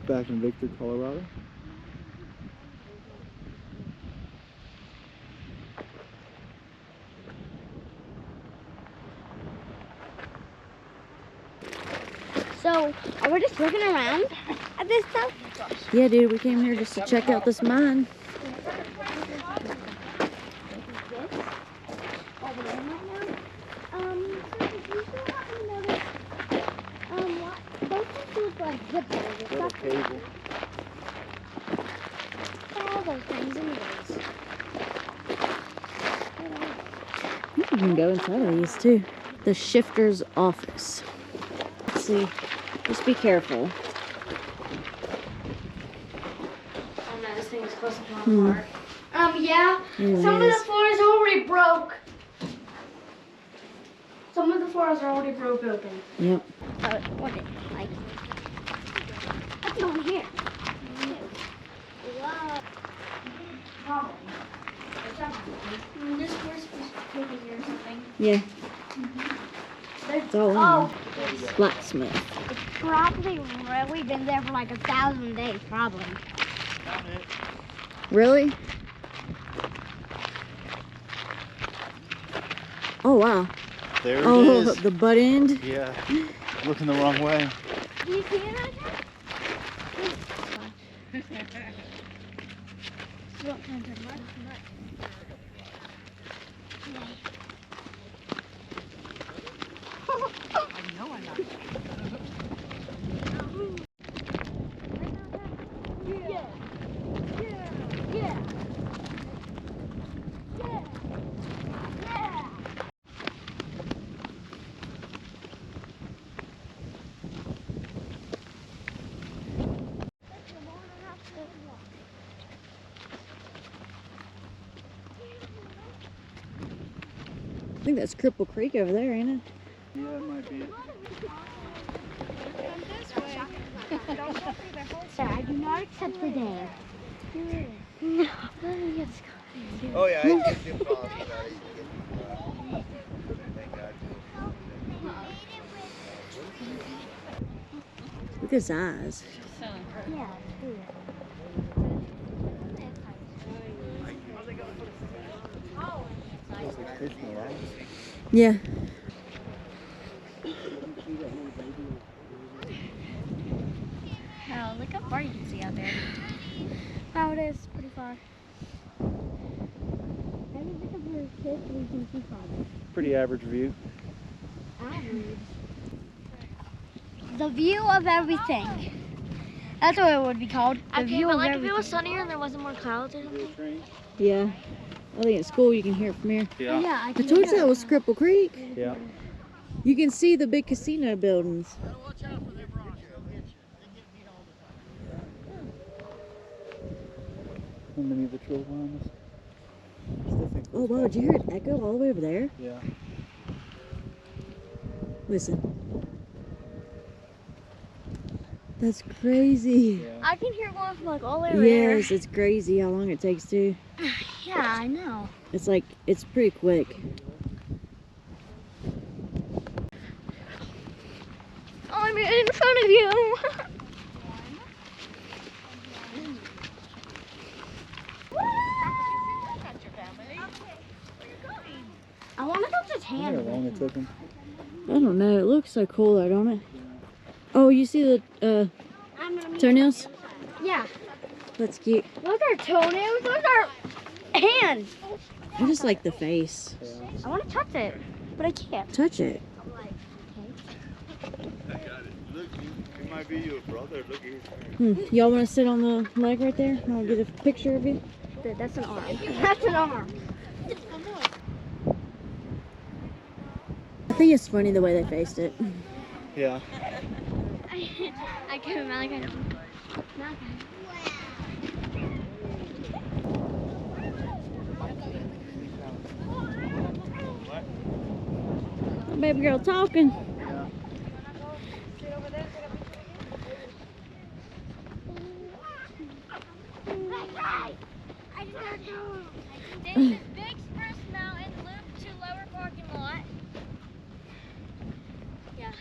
back in Victor, Colorado. So, are we just looking around at this stuff? Yeah, dude, we came here just to check out this mine. Little cable. All those things anyways. You can go inside of these too. The shifter's office. Let's see. Just be careful. Oh no, this thing is close to falling apart. Yeah. It Some of the is. floors already broke. Some of the floors are already broke open. Yep. What is it like? What's going here? Wow. This floor's supposed to be over here or something. Yeah. It's all in Oh, there. Blacksmith. it's probably really been there for like 1,000 days, probably. Really? Oh, wow. There it Oh, is. the butt end. Yeah. Looking the wrong way. Do you see it right there? I think that's Cripple Creek over there, ain't it? Yeah, it might be it. I do not accept the dare. No. Oh yeah, I get too far. Look at his eyes. Yeah. Yeah. Oh, look how far you can see out there. Oh, it is pretty far. Maybe because we're kids, we can see farther. Pretty average view. Average. The view of everything. That's what it would be called. The view of everything. If it was sunnier and there wasn't more clouds or something. Yeah. I think at school you can hear it from here. Yeah. Yeah, I told you that was Cripple Creek. Yeah. You can see the big casino buildings. How many of the trail lines? Oh wow, did you hear it echo all the way over there? Yeah. Listen. That's crazy. Yeah. I can hear it going from like all the way over there. Yes, it's crazy how long it takes to. Yeah, I know. It's like, it's pretty quick. I'm in front of you. I want to touch his I wonder hand. how long it took him. I don't know, it looks so cool though, don't it? Oh, you see the toenails? Yeah. That's cute. Those are toenails. Those are hands. I just like the face. I want to touch it, but I can't. Touch it. Look, it might be your brother. Look at his Y'all want to sit on the leg right there? I'll get a picture of you. That's an arm. That's an arm. I think it's funny the way they faced it. Yeah. I can't Malachi. Baby girl talking. Big Spruce Mountain loop to lower parking lot. Yeah.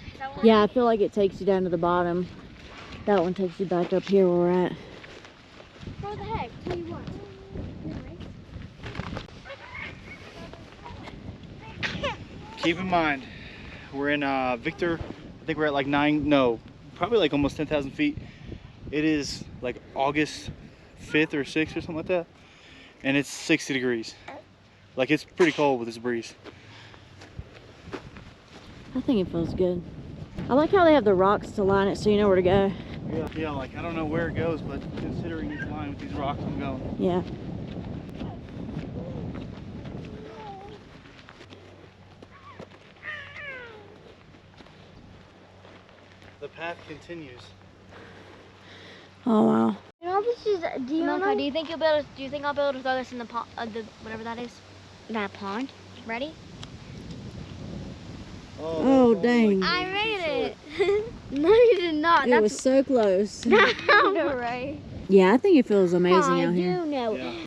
Yeah, I feel like it takes you down to the bottom. That one takes you back up here where we're at. Where the heck? Tell you what. Keep in mind, we're in Victor. I think we're at like probably like almost 10,000 feet. It is like August 5th or 6th or something like that. And it's 60 degrees. Like, it's pretty cold with this breeze. I think it feels good. I like how they have the rocks to line it so you know where to go. Yeah, like I don't know where it goes, but considering it's lined with these rocks, I'm going. Yeah. The path continues. Oh wow. You know this is. Do you Milka, know? do you think I'll be able to throw this in the pond, whatever that is? That pond? Ready? Oh dang. I made it. No, you did not. It was so close. I know, right? Yeah, I think it feels amazing I out here. do know. Yeah.